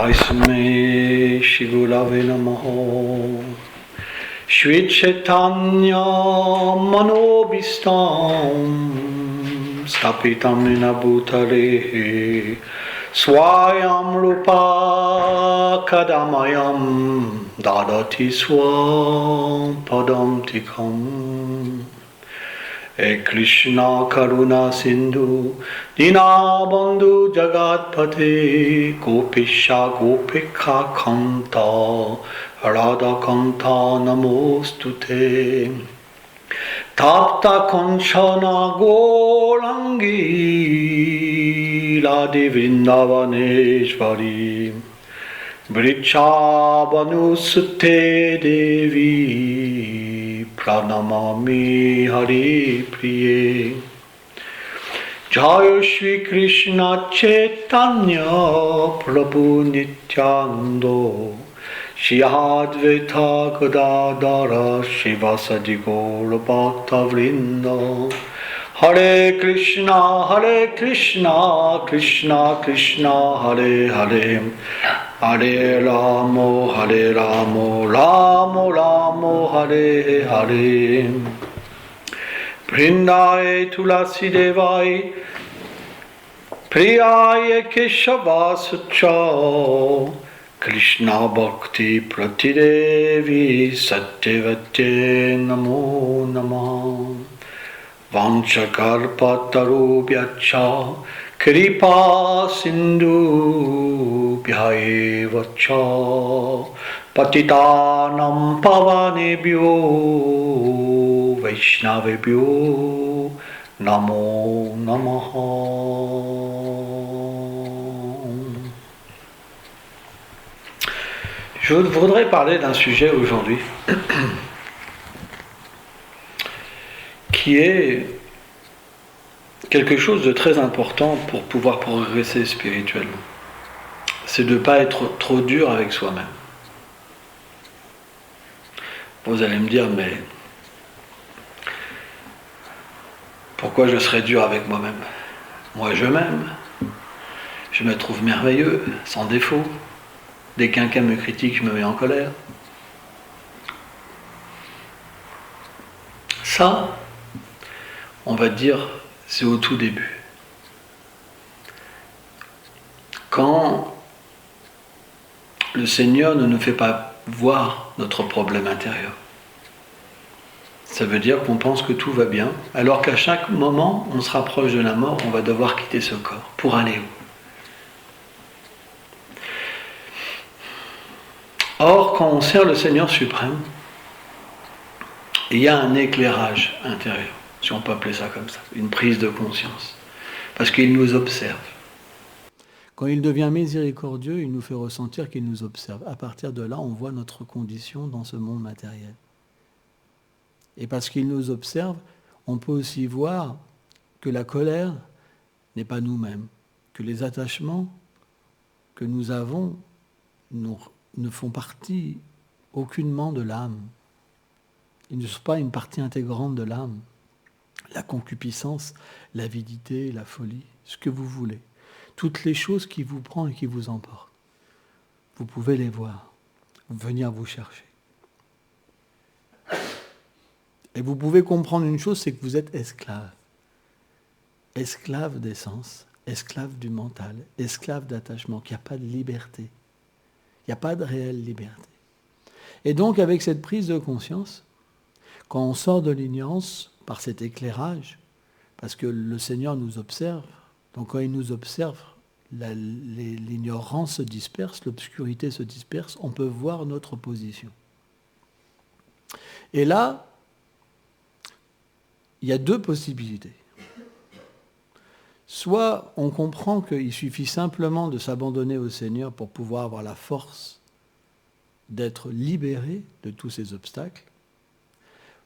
Taisme Shigurave Namaha Shri Chaitanya Manobhistam Stapitam Nina Bhutale Swayam Rupa Kadamayam Dadati Swam Padam Tikam E Krishna Karuna Sindhu Dinabandhu Jagatpate Gopisha Gopika Kanta Radha Kanta Namostute Tapta Kanchana Gorangi Radhe Vrindavaneshvari Vrichabhanusute Devi Pranamami Hari Priye Jaya Shri Krishna Chaitanya Prabhu Nityanando Shri Advaita Gadadhara Shivasadi Gaura Bhakta Vrinda Hare Krishna Krishna Krishna Hare Hare Hare Ramo Ramo Ramo Hare Hare Vrindaye Tulasi Devai Priyaye Keshavasucha Krishna Bhakti Pratidevi Satyavate Namo Namah Vanchakarpatarubhyacha Kripa Sindhu Bhyayevacha Patitanam Pavanebhyo Vaishnavebhyo Namo Namaha. Je voudrais parler d'un sujet aujourd'hui qui est quelque chose de très important pour pouvoir progresser spirituellement. C'est de ne pas être trop dur avec soi-même. Vous allez me dire, mais pourquoi je serais dur avec moi-même? Moi je m'aime, je me trouve merveilleux, sans défaut. Dès que quelqu'un me critique, je me mets en colère. Ça, on va dire, c'est au tout début. Quand le Seigneur ne nous fait pas voir notre problème intérieur, ça veut dire qu'on pense que tout va bien, alors qu'à chaque moment, on se rapproche de la mort, on va devoir quitter ce corps. Pour aller où? Or, quand on sert le Seigneur suprême, il y a un éclairage intérieur, si on peut appeler ça comme ça, une prise de conscience, parce qu'il nous observe. Quand il devient miséricordieux, il nous fait ressentir qu'il nous observe. À partir de là, on voit notre condition dans ce monde matériel. Et parce qu'il nous observe, on peut aussi voir que la colère n'est pas nous-mêmes, que les attachements que nous avons ne font partie aucunement de l'âme. Ils ne sont pas une partie intégrante de l'âme. La concupiscence, l'avidité, la folie, ce que vous voulez. Toutes les choses qui vous prennent et qui vous emportent. Vous pouvez les voir, venir vous chercher. Et vous pouvez comprendre une chose, c'est que vous êtes esclave. Esclave des sens, esclave du mental, esclave d'attachement, qu'il n'y a pas de liberté. Il n'y a pas de réelle liberté. Et donc, avec cette prise de conscience, quand on sort de l'ignorance par cet éclairage, parce que le Seigneur nous observe, donc quand il nous observe, l'ignorance se disperse, l'obscurité se disperse, on peut voir notre position. Et là, il y a deux possibilités. Soit on comprend qu'il suffit simplement de s'abandonner au Seigneur pour pouvoir avoir la force d'être libéré de tous ces obstacles,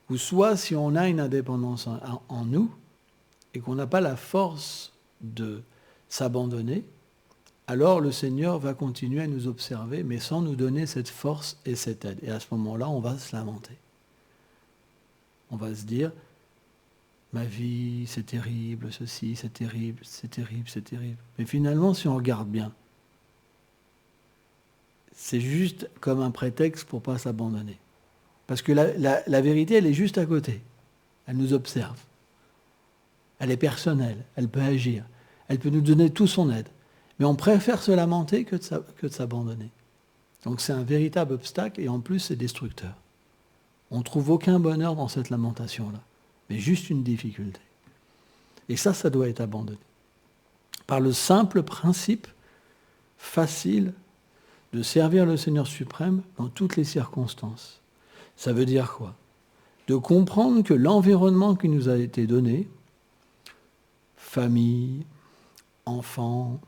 ou soit si on a une indépendance en nous et qu'on n'a pas la force de s'abandonner, alors le Seigneur va continuer à nous observer, mais sans nous donner cette force et cette aide. Et à ce moment-là, on va se lamenter. On va se dire, ma vie, c'est terrible, ceci, c'est terrible, c'est terrible, c'est terrible. Mais finalement, si on regarde bien, c'est juste comme un prétexte pour ne pas s'abandonner. Parce que la vérité, elle est juste à côté. Elle nous observe. Elle est personnelle, elle peut agir. Elle peut nous donner toute son aide. Mais on préfère se lamenter que de s'abandonner. Donc c'est un véritable obstacle et en plus c'est destructeur. On ne trouve aucun bonheur dans cette lamentation-là, mais juste une difficulté. Et ça doit être abandonné. Par le simple principe facile de servir le Seigneur suprême dans toutes les circonstances. Ça veut dire quoi? De comprendre que l'environnement qui nous a été donné, famille, enfants,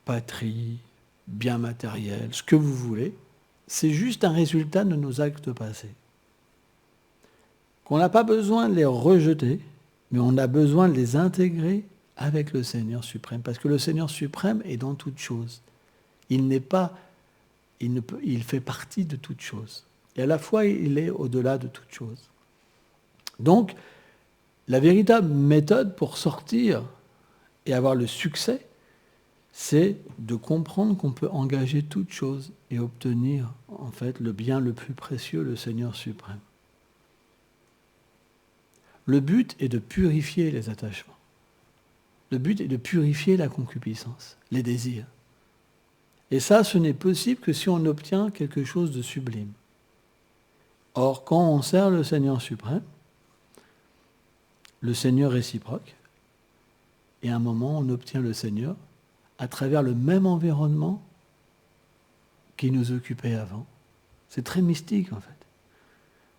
patrie, biens matériels, ce que vous voulez, c'est juste un résultat de nos actes passés. Qu'on n'a pas besoin de les rejeter, mais on a besoin de les intégrer avec le Seigneur suprême. Parce que le Seigneur suprême est dans toute chose. Il fait partie de toute chose. Et à la fois, il est au-delà de toute chose. Donc, la véritable méthode pour sortir et avoir le succès, c'est de comprendre qu'on peut engager toute chose et obtenir, en fait, le bien le plus précieux, le Seigneur suprême. Le but est de purifier les attachements. Le but est de purifier la concupiscence, les désirs. Et ça, ce n'est possible que si on obtient quelque chose de sublime. Or, quand on sert le Seigneur suprême, le Seigneur réciproque, et à un moment, on obtient le Seigneur à travers le même environnement qui nous occupait avant. C'est très mystique, en fait.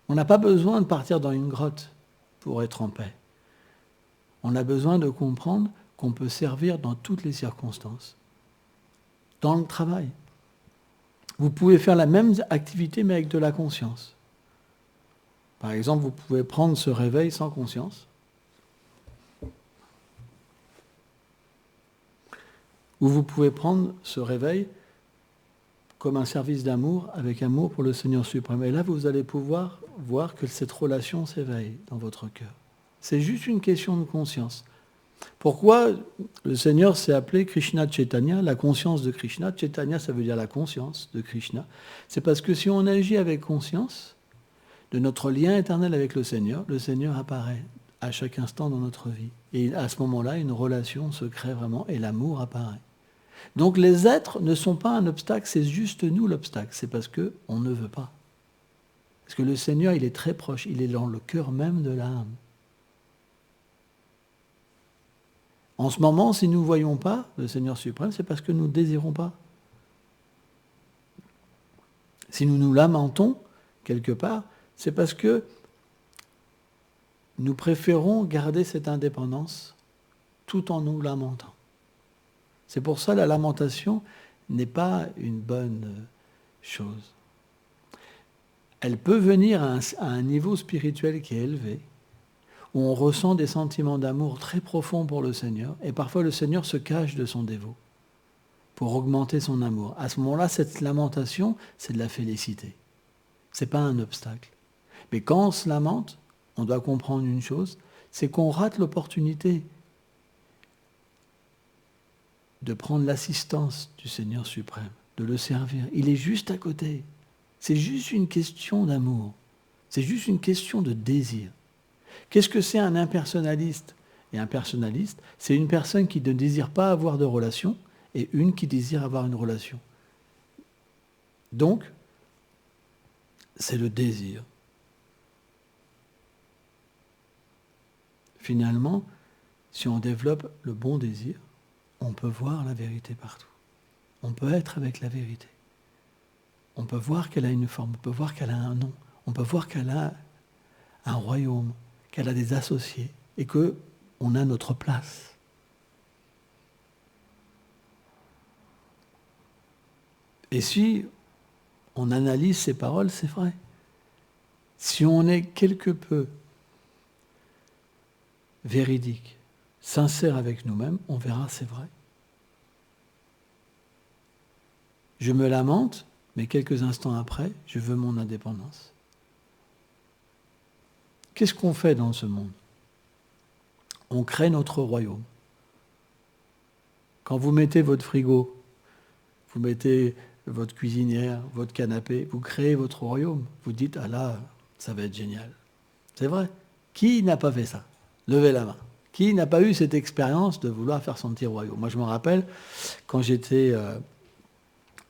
On n'a pas besoin de partir dans une grotte pour être en paix. On a besoin de comprendre qu'on peut servir dans toutes les circonstances. Dans le travail. Vous pouvez faire la même activité, mais avec de la conscience. Par exemple, vous pouvez prendre ce réveil sans conscience. Ou vous pouvez prendre ce réveil comme un service d'amour, avec amour pour le Seigneur suprême. Et là, vous allez pouvoir voir que cette relation s'éveille dans votre cœur. C'est juste une question de conscience. Pourquoi le Seigneur s'est appelé Krishna Chaitanya, la conscience de Krishna? Chaitanya, ça veut dire la conscience de Krishna. C'est parce que si on agit avec conscience de notre lien éternel avec le Seigneur apparaît à chaque instant dans notre vie. Et à ce moment-là, une relation se crée vraiment et l'amour apparaît. Donc les êtres ne sont pas un obstacle, c'est juste nous l'obstacle. C'est parce qu'on ne veut pas. Parce que le Seigneur, il est très proche, il est dans le cœur même de l'âme. En ce moment, si nous ne voyons pas le Seigneur suprême, c'est parce que nous ne désirons pas. Si nous nous lamentons, quelque part, c'est parce que nous préférons garder cette indépendance tout en nous lamentant. C'est pour ça que la lamentation n'est pas une bonne chose. Elle peut venir à un niveau spirituel qui est élevé, où on ressent des sentiments d'amour très profonds pour le Seigneur, et parfois le Seigneur se cache de son dévot pour augmenter son amour. À ce moment-là, cette lamentation, c'est de la félicité. Ce n'est pas un obstacle. Mais quand on se lamente, on doit comprendre une chose, c'est qu'on rate l'opportunité de prendre l'assistance du Seigneur suprême, de le servir. Il est juste à côté. C'est juste une question d'amour. C'est juste une question de désir. Qu'est-ce que c'est un impersonnaliste? Et un personnaliste, c'est une personne qui ne désire pas avoir de relation et une qui désire avoir une relation. Donc, c'est le désir. Finalement, si on développe le bon désir, on peut voir la vérité partout. On peut être avec la vérité. On peut voir qu'elle a une forme, on peut voir qu'elle a un nom, on peut voir qu'elle a un royaume, qu'elle a des associés et qu'on a notre place. Et si on analyse ces paroles, c'est vrai. Si on est quelque peu véridique, sincère avec nous-mêmes, on verra, c'est vrai. Je me lamente, mais quelques instants après, je veux mon indépendance. Qu'est-ce qu'on fait dans ce monde? On crée notre royaume. Quand vous mettez votre frigo, vous mettez votre cuisinière, votre canapé, vous créez votre royaume. Vous dites, ah là, ça va être génial. C'est vrai. Qui n'a pas fait ça? Levez la main. Qui n'a pas eu cette expérience de vouloir faire son petit royaume? Moi, je me rappelle, quand j'étais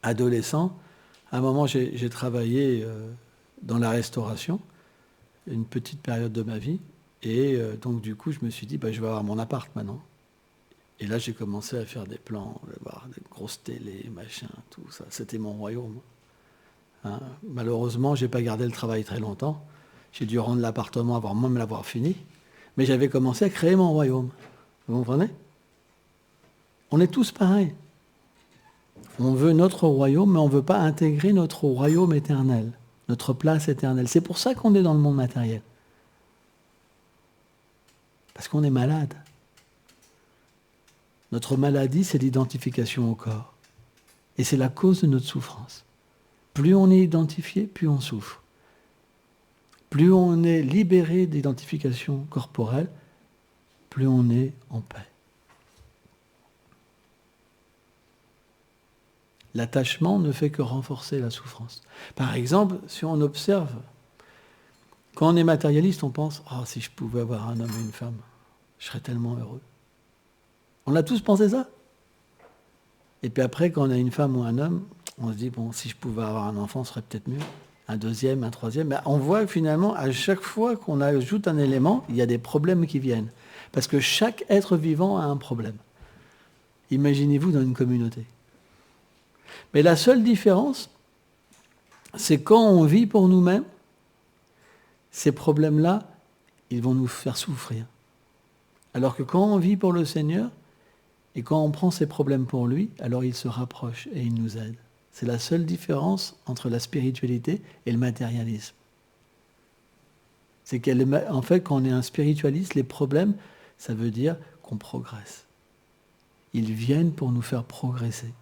adolescent, à un moment, j'ai travaillé dans la restauration, une petite période de ma vie, et donc du coup, je me suis dit, je vais avoir mon appart maintenant. Et là, j'ai commencé à faire des plans, voir des grosses télés, machin, tout ça. C'était mon royaume. Hein. Malheureusement, je n'ai pas gardé le travail très longtemps. J'ai dû rendre l'appartement avant même l'avoir fini. Mais j'avais commencé à créer mon royaume. Vous comprenez? On est tous pareils. On veut notre royaume, mais on ne veut pas intégrer notre royaume éternel, notre place éternelle. C'est pour ça qu'on est dans le monde matériel. Parce qu'on est malade. Notre maladie, c'est l'identification au corps. Et c'est la cause de notre souffrance. Plus on est identifié, plus on souffre. Plus on est libéré d'identification corporelle, plus on est en paix. L'attachement ne fait que renforcer la souffrance. Par exemple, si on observe, quand on est matérialiste, on pense « Oh, si je pouvais avoir un homme et une femme, je serais tellement heureux. » On a tous pensé ça. Et puis après, quand on a une femme ou un homme, on se dit « Bon, si je pouvais avoir un enfant, ce serait peut-être mieux. » Un deuxième, un troisième. Mais on voit que finalement, à chaque fois qu'on ajoute un élément, il y a des problèmes qui viennent. Parce que chaque être vivant a un problème. Imaginez-vous dans une communauté. Mais la seule différence, c'est quand on vit pour nous-mêmes, ces problèmes-là, ils vont nous faire souffrir. Alors que quand on vit pour le Seigneur, et quand on prend ses problèmes pour lui, alors il se rapproche et il nous aide. C'est la seule différence entre la spiritualité et le matérialisme. C'est qu'en fait, quand on est un spiritualiste, les problèmes, ça veut dire qu'on progresse. Ils viennent pour nous faire progresser.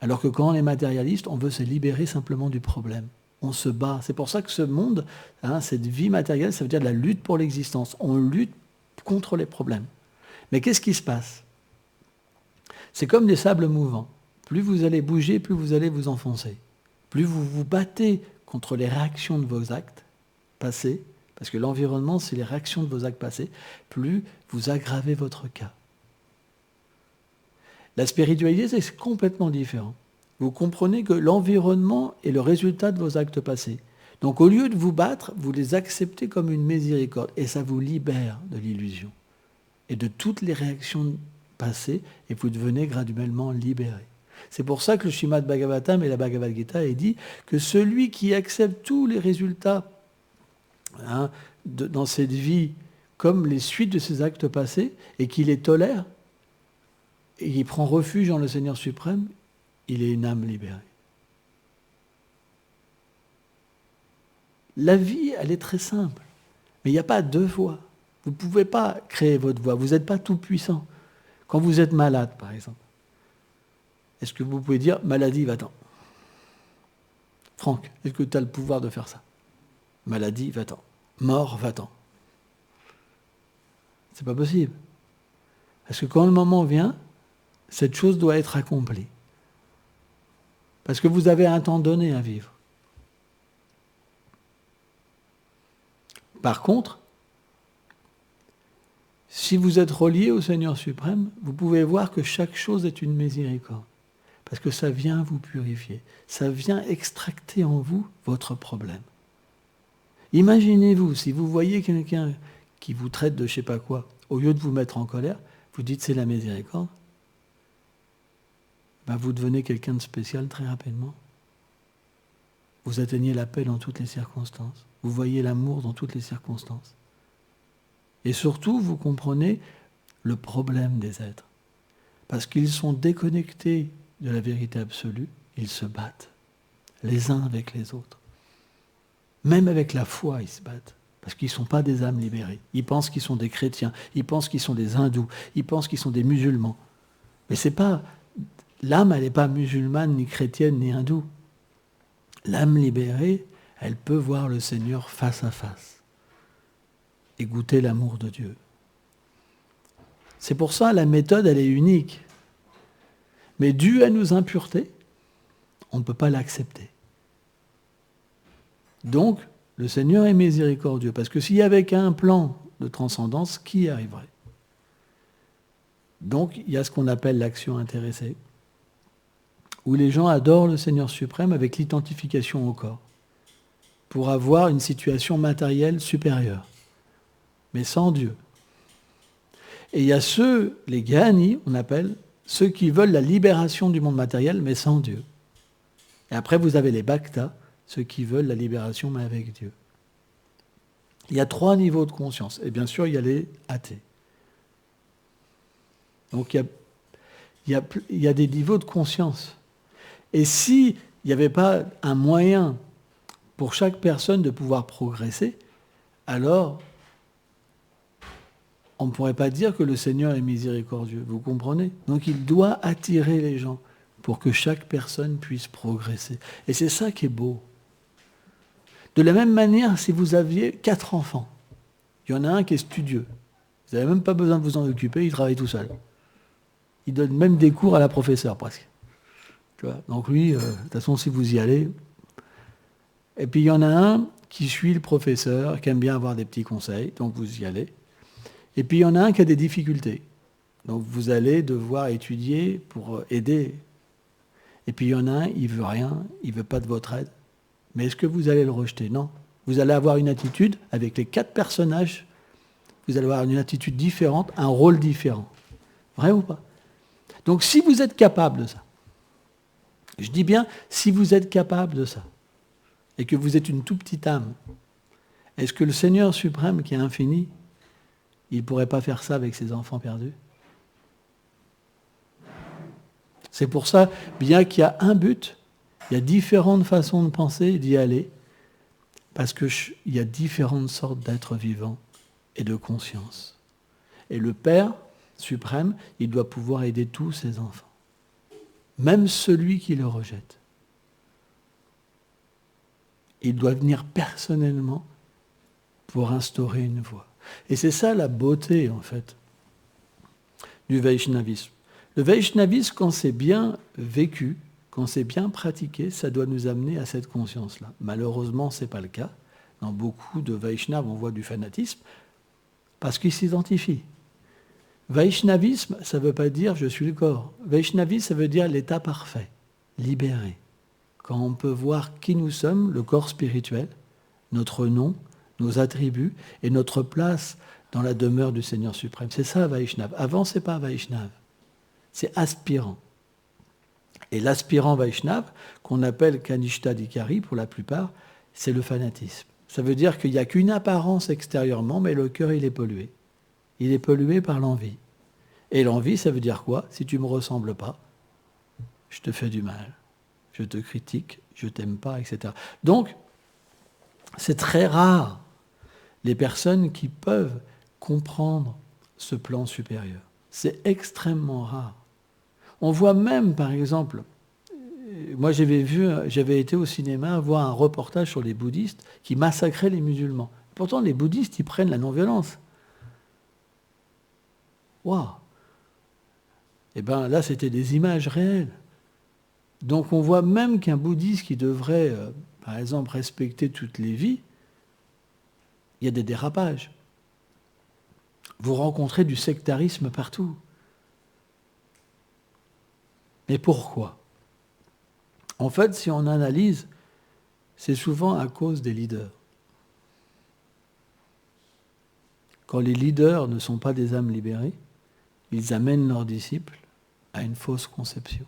Alors que quand on est matérialiste, on veut se libérer simplement du problème. On se bat. C'est pour ça que ce monde, cette vie matérielle, ça veut dire de la lutte pour l'existence. On lutte contre les problèmes. Mais qu'est-ce qui se passe? C'est comme des sables mouvants. Plus vous allez bouger, plus vous allez vous enfoncer. Plus vous vous battez contre les réactions de vos actes passés, parce que l'environnement, c'est les réactions de vos actes passés, plus vous aggravez votre cas. La spiritualité, c'est complètement différent. Vous comprenez que l'environnement est le résultat de vos actes passés. Donc au lieu de vous battre, vous les acceptez comme une miséricorde. Et ça vous libère de l'illusion et de toutes les réactions passées, et vous devenez graduellement libéré. C'est pour ça que le Srimad Bhagavatam et la Bhagavad Gita est dit que celui qui accepte tous les résultats dans cette vie comme les suites de ses actes passés et qui les tolère, et qui prend refuge en le Seigneur suprême, il est une âme libérée. La vie, elle est très simple. Mais il n'y a pas deux voies. Vous ne pouvez pas créer votre voie. Vous n'êtes pas tout puissant. Quand vous êtes malade, par exemple, est-ce que vous pouvez dire, maladie, va-t'en? Franck, est-ce que tu as le pouvoir de faire ça? Maladie, va-t'en. Mort, va-t'en. C'est pas possible. Parce que quand le moment vient, cette chose doit être accomplie. Parce que vous avez un temps donné à vivre. Par contre, si vous êtes relié au Seigneur suprême, vous pouvez voir que chaque chose est une miséricorde. Parce que ça vient vous purifier. Ça vient extracter en vous votre problème. Imaginez-vous, si vous voyez quelqu'un qui vous traite de je ne sais pas quoi, au lieu de vous mettre en colère, vous dites c'est la miséricorde. Vous devenez quelqu'un de spécial très rapidement. Vous atteignez la paix dans toutes les circonstances. Vous voyez l'amour dans toutes les circonstances. Et surtout, vous comprenez le problème des êtres. Parce qu'ils sont déconnectés de la vérité absolue, ils se battent, les uns avec les autres. Même avec la foi, ils se battent. Parce qu'ils ne sont pas des âmes libérées. Ils pensent qu'ils sont des chrétiens, ils pensent qu'ils sont des hindous, ils pensent qu'ils sont des musulmans. Mais c'est pas... L'âme, elle n'est pas musulmane, ni chrétienne, ni hindoue. L'âme libérée, elle peut voir le Seigneur face à face et goûter l'amour de Dieu. C'est pour ça la méthode, elle est unique. Mais due à nos impuretés, on ne peut pas l'accepter. Donc, le Seigneur est miséricordieux, parce que s'il n'y avait qu'un plan de transcendance, qui y arriverait? Donc, il y a ce qu'on appelle l'action intéressée, où les gens adorent le Seigneur suprême avec l'identification au corps, pour avoir une situation matérielle supérieure, mais sans Dieu. Et il y a ceux, les Gyani, on appelle, ceux qui veulent la libération du monde matériel, mais sans Dieu. Et après, vous avez les Bhaktas, ceux qui veulent la libération, mais avec Dieu. Il y a 3 niveaux de conscience. Et bien sûr, il y a les athées. Donc, il y a des niveaux de conscience. Et s'il n'y avait pas un moyen pour chaque personne de pouvoir progresser, alors on ne pourrait pas dire que le Seigneur est miséricordieux. Vous comprenez? Donc, il doit attirer les gens pour que chaque personne puisse progresser. Et c'est ça qui est beau. De la même manière, si vous aviez 4 enfants, il y en a un qui est studieux. Vous n'avez même pas besoin de vous en occuper, il travaille tout seul. Il donne même des cours à la professeure, presque. Tu vois? Donc lui, de toute façon, si vous y allez... Et puis il y en a un qui suit le professeur, qui aime bien avoir des petits conseils, donc vous y allez. Et puis il y en a un qui a des difficultés. Donc vous allez devoir étudier pour aider. Et puis il y en a un, il ne veut rien, il ne veut pas de votre aide. Mais est-ce que vous allez le rejeter? Non. Vous allez avoir une attitude, avec les 4 personnages, vous allez avoir une attitude différente, un rôle différent. Vrai ou pas? Donc si vous êtes capable de ça, je dis bien si vous êtes capable de ça, et que vous êtes une toute petite âme, est-ce que le Seigneur suprême qui est infini, il ne pourrait pas faire ça avec ses enfants perdus? C'est pour ça, bien qu'il y a un but, il y a différentes façons de penser et d'y aller, parce qu'il y a différentes sortes d'êtres vivants et de conscience. Et le Père suprême, il doit pouvoir aider tous ses enfants, même celui qui le rejette. Il doit venir personnellement pour instaurer une voie. Et c'est ça la beauté, en fait, du Vaishnavisme. Le Vaishnavisme, quand c'est bien vécu, quand c'est bien pratiqué, ça doit nous amener à cette conscience-là. Malheureusement, ce n'est pas le cas. Dans beaucoup de Vaishnavas, on voit du fanatisme, parce qu'ils s'identifient. Vaishnavisme, ça ne veut pas dire « je suis le corps ». Vaishnavisme, ça veut dire l'état parfait, libéré. Quand on peut voir qui nous sommes, le corps spirituel, notre nom, nos attributs et notre place dans la demeure du Seigneur suprême. C'est ça Vaishnav. Avant, ce n'est pas Vaishnav. C'est aspirant. Et l'aspirant Vaishnav, qu'on appelle Kanishtadikari pour la plupart, c'est le fanatisme. Ça veut dire qu'il n'y a qu'une apparence extérieurement, mais le cœur, il est pollué. Il est pollué par l'envie. Et l'envie, ça veut dire quoi? Si tu ne me ressembles pas, je te fais du mal. Je te critique, je t'aime pas, etc. Donc, c'est très rare les personnes qui peuvent comprendre ce plan supérieur. C'est extrêmement rare. On voit même, par exemple, moi j'avais été au cinéma voir un reportage sur les bouddhistes qui massacraient les musulmans. Pourtant, les bouddhistes, ils prennent la non-violence. Waouh! Eh bien là, c'était des images réelles. Donc on voit même qu'un bouddhiste qui devrait, par exemple, respecter toutes les vies, il y a des dérapages. Vous rencontrez du sectarisme partout. Mais pourquoi? En fait, si on analyse, c'est souvent à cause des leaders. Quand les leaders ne sont pas des âmes libérées, ils amènent leurs disciples à une fausse conception.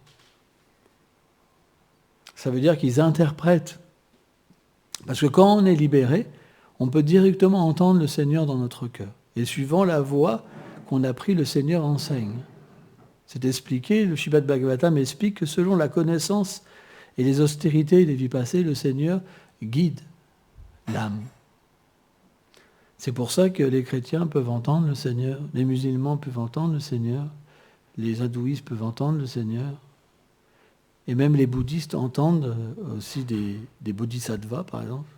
Ça veut dire qu'ils interprètent. Parce que quand on est libéré, on peut directement entendre le Seigneur dans notre cœur. Et suivant la voie qu'on a pris, le Seigneur enseigne. C'est expliqué, le Srimad Bhagavatam explique que selon la connaissance et les austérités des vies passées, le Seigneur guide l'âme. C'est pour ça que les chrétiens peuvent entendre le Seigneur, les musulmans peuvent entendre le Seigneur, les hindouistes peuvent entendre le Seigneur, et même les bouddhistes entendent aussi des bodhisattvas, par exemple.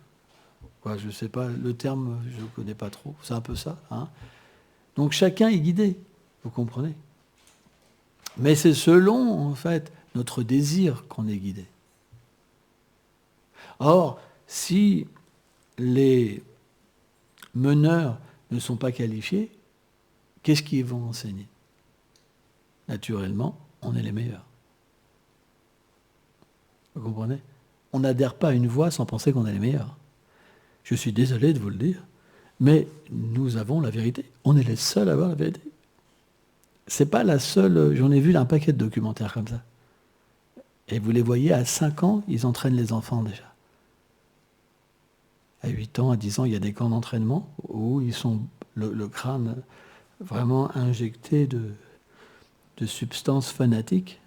Je ne sais pas, le terme, je ne connais pas trop, c'est un peu ça. Hein. Donc chacun est guidé, vous comprenez? Mais c'est selon, en fait, notre désir qu'on est guidé. Or, si les meneurs ne sont pas qualifiés, qu'est-ce qu'ils vont enseigner? Naturellement, on est les meilleurs. Vous comprenez? On n'adhère pas à une voie sans penser qu'on est les meilleurs. Je suis désolé de vous le dire, mais nous avons la vérité. On est les seuls à avoir la vérité. C'est pas la seule... J'en ai vu un paquet de documentaires comme ça. Et vous les voyez, à 5 ans, ils entraînent les enfants déjà. À 8 ans, à 10 ans, il y a des camps d'entraînement où ils sont le crâne vraiment injecté de substances fanatiques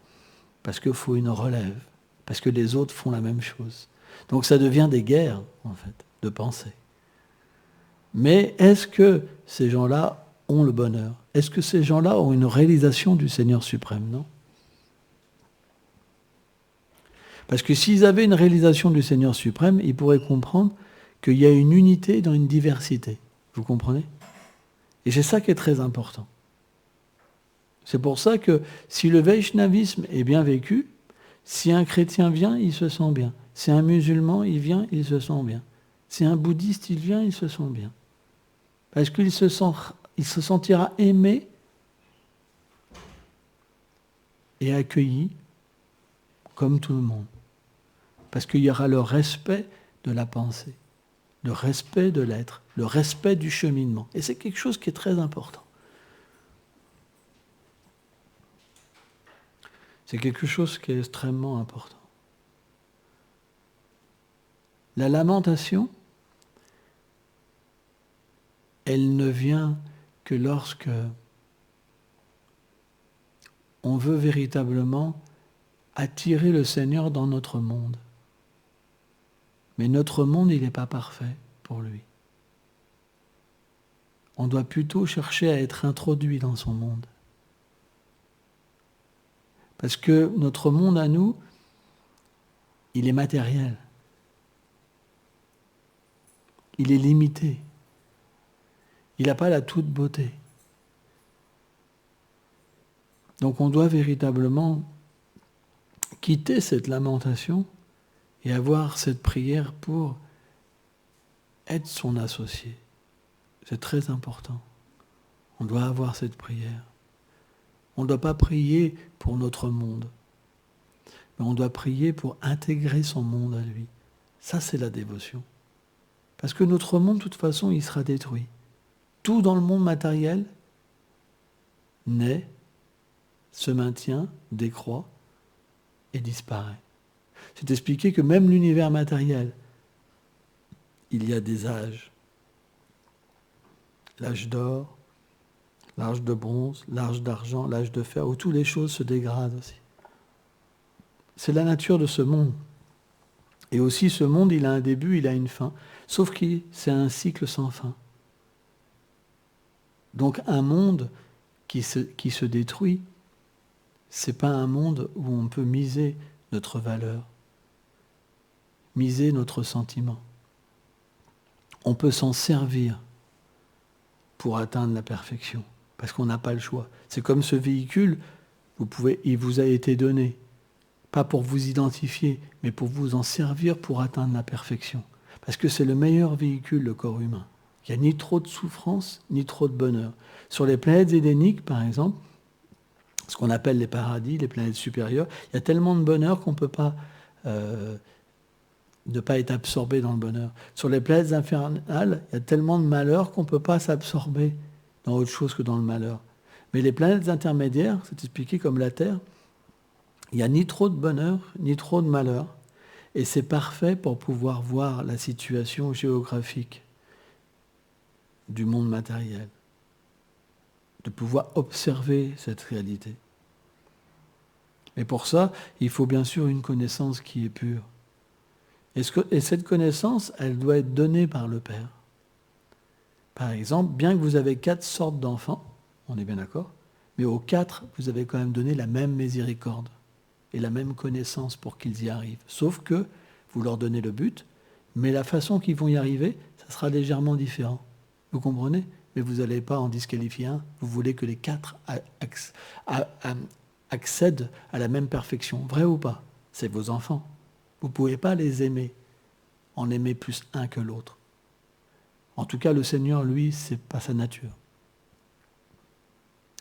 parce qu'il faut une relève, parce que les autres font la même chose. Donc ça devient des guerres, en fait, de pensée. Mais est-ce que ces gens-là ont le bonheur? Est-ce que ces gens-là ont une réalisation du Seigneur suprême? Non. Parce que s'ils avaient une réalisation du Seigneur suprême, ils pourraient comprendre qu'il y a une unité dans une diversité. Vous comprenez? Et c'est ça qui est très important. C'est pour ça que si le Vaishnavisme est bien vécu, si un chrétien vient, il se sent bien. Si un musulman, il vient, il se sent bien. Si un bouddhiste, il vient, il se sent bien. Parce qu'il se sentira aimé et accueilli comme tout le monde. Parce qu'il y aura le respect de la pensée, le respect de l'être, le respect du cheminement. Et c'est quelque chose qui est très important. C'est quelque chose qui est extrêmement important. La lamentation, elle ne vient que lorsque on veut véritablement attirer le Seigneur dans notre monde. Mais notre monde, il n'est pas parfait pour lui. On doit plutôt chercher à être introduit dans son monde. Parce que notre monde à nous, il est matériel. Il est limité. Il n'a pas la toute beauté. Donc on doit véritablement quitter cette lamentation et avoir cette prière pour être son associé. C'est très important. On doit avoir cette prière. On ne doit pas prier pour notre monde, mais on doit prier pour intégrer son monde à lui. Ça, c'est la dévotion. Parce que notre monde, de toute façon, il sera détruit. Tout dans le monde matériel naît, se maintient, décroît et disparaît. C'est expliqué que même l'univers matériel, il y a des âges. L'âge d'or, l'âge de bronze, l'âge d'argent, l'âge de fer, où toutes les choses se dégradent aussi. C'est la nature de ce monde. Et aussi, ce monde, il a un début, il a une fin. Sauf que c'est un cycle sans fin. Donc un monde qui se détruit, c'est pas un monde où on peut miser notre valeur, miser notre sentiment. On peut s'en servir pour atteindre la perfection. Parce qu'on n'a pas le choix. C'est comme ce véhicule, il vous a été donné, pas pour vous identifier, mais pour vous en servir pour atteindre la perfection. Parce que c'est le meilleur véhicule, le corps humain. Il n'y a ni trop de souffrance, ni trop de bonheur. Sur les planètes édéniques, par exemple, ce qu'on appelle les paradis, les planètes supérieures, il y a tellement de bonheur qu'on ne peut pas ne pas être absorbé dans le bonheur. Sur les planètes infernales, il y a tellement de malheur qu'on ne peut pas s'absorber dans autre chose que dans le malheur. Mais les planètes intermédiaires, c'est expliqué comme la Terre, il n'y a ni trop de bonheur, ni trop de malheur. Et c'est parfait pour pouvoir voir la situation géographique du monde matériel, de pouvoir observer cette réalité. Et pour ça, il faut bien sûr une connaissance qui est pure. Et cette connaissance, elle doit être donnée par le Père. Par exemple, bien que vous avez 4 sortes d'enfants, on est bien d'accord, mais aux 4, vous avez quand même donné la même miséricorde et la même connaissance pour qu'ils y arrivent. Sauf que vous leur donnez le but, mais la façon qu'ils vont y arriver, ça sera légèrement différent. Vous comprenez? Mais vous n'allez pas en disqualifier un. Vous voulez que les 4 accèdent à la même perfection. Vrai ou pas? C'est vos enfants. Vous ne pouvez pas les aimer en aimer plus un que l'autre. En tout cas, le Seigneur, lui, c'est pas sa nature.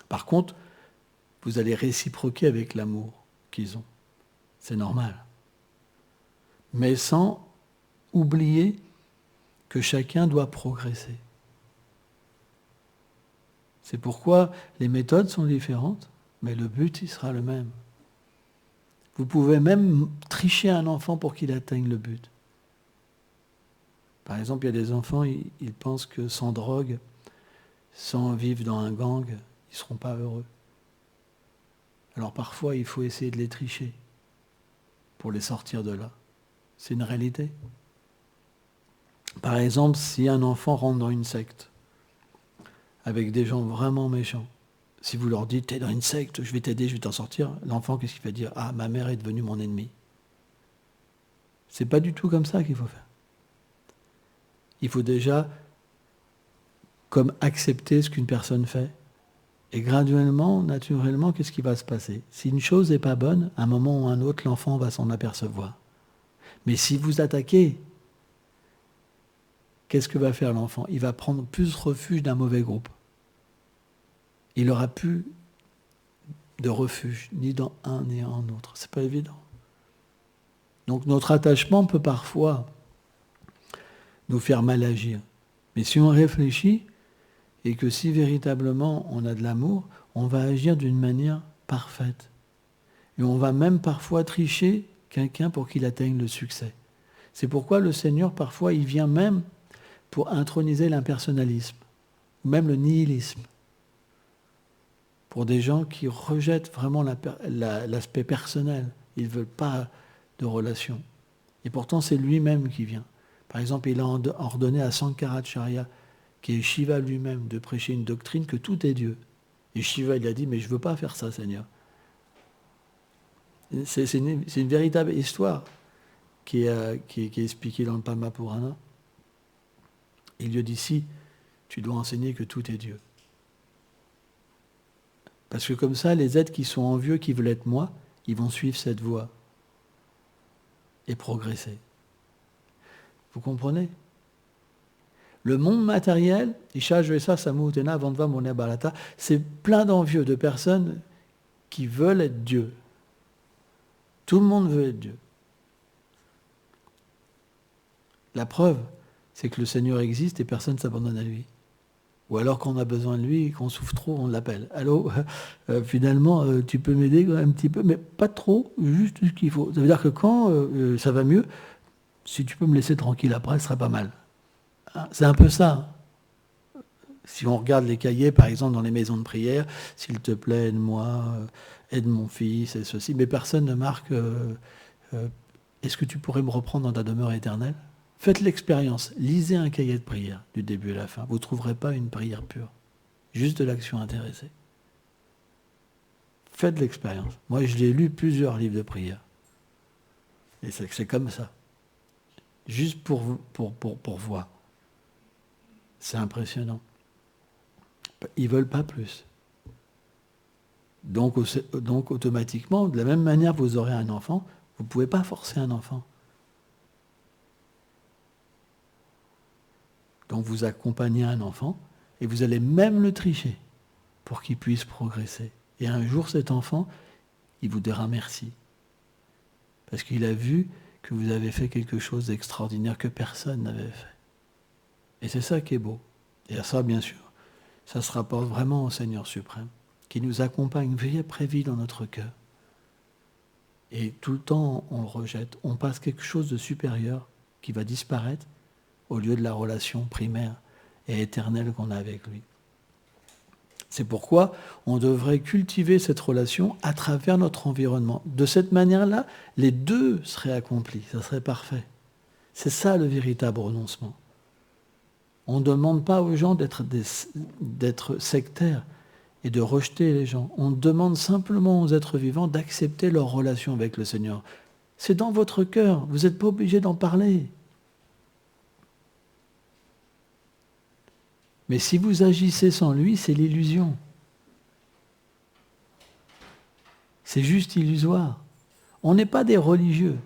Par contre, vous allez réciproquer avec l'amour qu'ils ont. C'est normal. Mais sans oublier que chacun doit progresser. C'est pourquoi les méthodes sont différentes, mais le but, il sera le même. Vous pouvez même tricher un enfant pour qu'il atteigne le but. Par exemple, il y a des enfants, ils pensent que sans drogue, sans vivre dans un gang, ils ne seront pas heureux. Alors parfois, il faut essayer de les tricher pour les sortir de là. C'est une réalité. Par exemple, si un enfant rentre dans une secte, avec des gens vraiment méchants, si vous leur dites « t'es dans une secte, je vais t'aider, je vais t'en sortir », l'enfant, qu'est-ce qu'il va dire ? « Ah, ma mère est devenue mon ennemi ». C'est pas du tout comme ça qu'il faut faire. Il faut déjà comme accepter ce qu'une personne fait. Et graduellement, naturellement, qu'est-ce qui va se passer ? Si une chose n'est pas bonne, à un moment ou à un autre, l'enfant va s'en apercevoir. Mais si vous attaquez, qu'est-ce que va faire l'enfant ? Il va prendre plus refuge d'un mauvais groupe. Il n'aura plus de refuge, ni dans un ni en autre. C'est pas évident. Donc notre attachement peut parfois nous faire mal agir. Mais si on réfléchit, et que si véritablement on a de l'amour, on va agir d'une manière parfaite. Et on va même parfois tricher quelqu'un pour qu'il atteigne le succès. C'est pourquoi le Seigneur, parfois, il vient même pour introniser l'impersonnalisme, ou même le nihilisme, pour des gens qui rejettent vraiment l'aspect personnel. Ils ne veulent pas de relation. Et pourtant, c'est lui-même qui vient. Par exemple, il a ordonné à Sankaracharya, qui est Shiva lui-même, de prêcher une doctrine que tout est Dieu. Et Shiva, il a dit, mais je ne veux pas faire ça, Seigneur. C'est une véritable histoire qui est expliquée dans le Padma Purana. Il lui a dit, si, tu dois enseigner que tout est Dieu. Parce que comme ça, les êtres qui sont envieux, qui veulent être moi, ils vont suivre cette voie et progresser. Vous comprenez ? Le monde matériel, c'est plein d'envieux, de personnes qui veulent être Dieu. Tout le monde veut être Dieu. La preuve, c'est que le Seigneur existe et personne ne s'abandonne à lui. Ou alors quand on a besoin de lui, qu'on souffre trop, on l'appelle. Allô, finalement, tu peux m'aider un petit peu, mais pas trop, juste ce qu'il faut. Ça veut dire que quand ça va mieux, si tu peux me laisser tranquille après, ce serait pas mal. C'est un peu ça. Si on regarde les cahiers, par exemple, dans les maisons de prière, s'il te plaît, aide-moi, aide mon fils, et ceci, mais personne ne marque est-ce que tu pourrais me reprendre dans ta demeure éternelle ? Faites l'expérience, lisez un cahier de prière du début à la fin. Vous ne trouverez pas une prière pure, juste de l'action intéressée. Faites l'expérience. Moi, je l'ai lu plusieurs livres de prière. Et c'est comme ça. Juste pour voir. C'est impressionnant. Ils ne veulent pas plus. Donc, automatiquement, de la même manière que vous aurez un enfant, vous ne pouvez pas forcer un enfant. Donc vous accompagnez un enfant et vous allez même le tricher pour qu'il puisse progresser. Et un jour, cet enfant, il vous dira merci. Parce qu'il a vu que vous avez fait quelque chose d'extraordinaire que personne n'avait fait. Et c'est ça qui est beau. Et à ça, bien sûr, ça se rapporte vraiment au Seigneur suprême, qui nous accompagne vie après vie dans notre cœur. Et tout le temps, on le rejette. On passe quelque chose de supérieur qui va disparaître au lieu de la relation primaire et éternelle qu'on a avec lui. C'est pourquoi on devrait cultiver cette relation à travers notre environnement. De cette manière-là, les deux seraient accomplis, ça serait parfait. C'est ça le véritable renoncement. On ne demande pas aux gens d'être sectaires et de rejeter les gens. On demande simplement aux êtres vivants d'accepter leur relation avec le Seigneur. C'est dans votre cœur, vous n'êtes pas obligé d'en parler. Mais si vous agissez sans lui, c'est l'illusion. C'est juste illusoire. On n'est pas des religieux.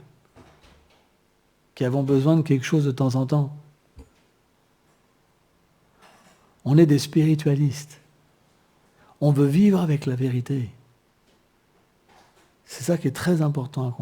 qui avons besoin de quelque chose de temps en temps. On est des spiritualistes. On veut vivre avec la vérité. C'est ça qui est très important à comprendre.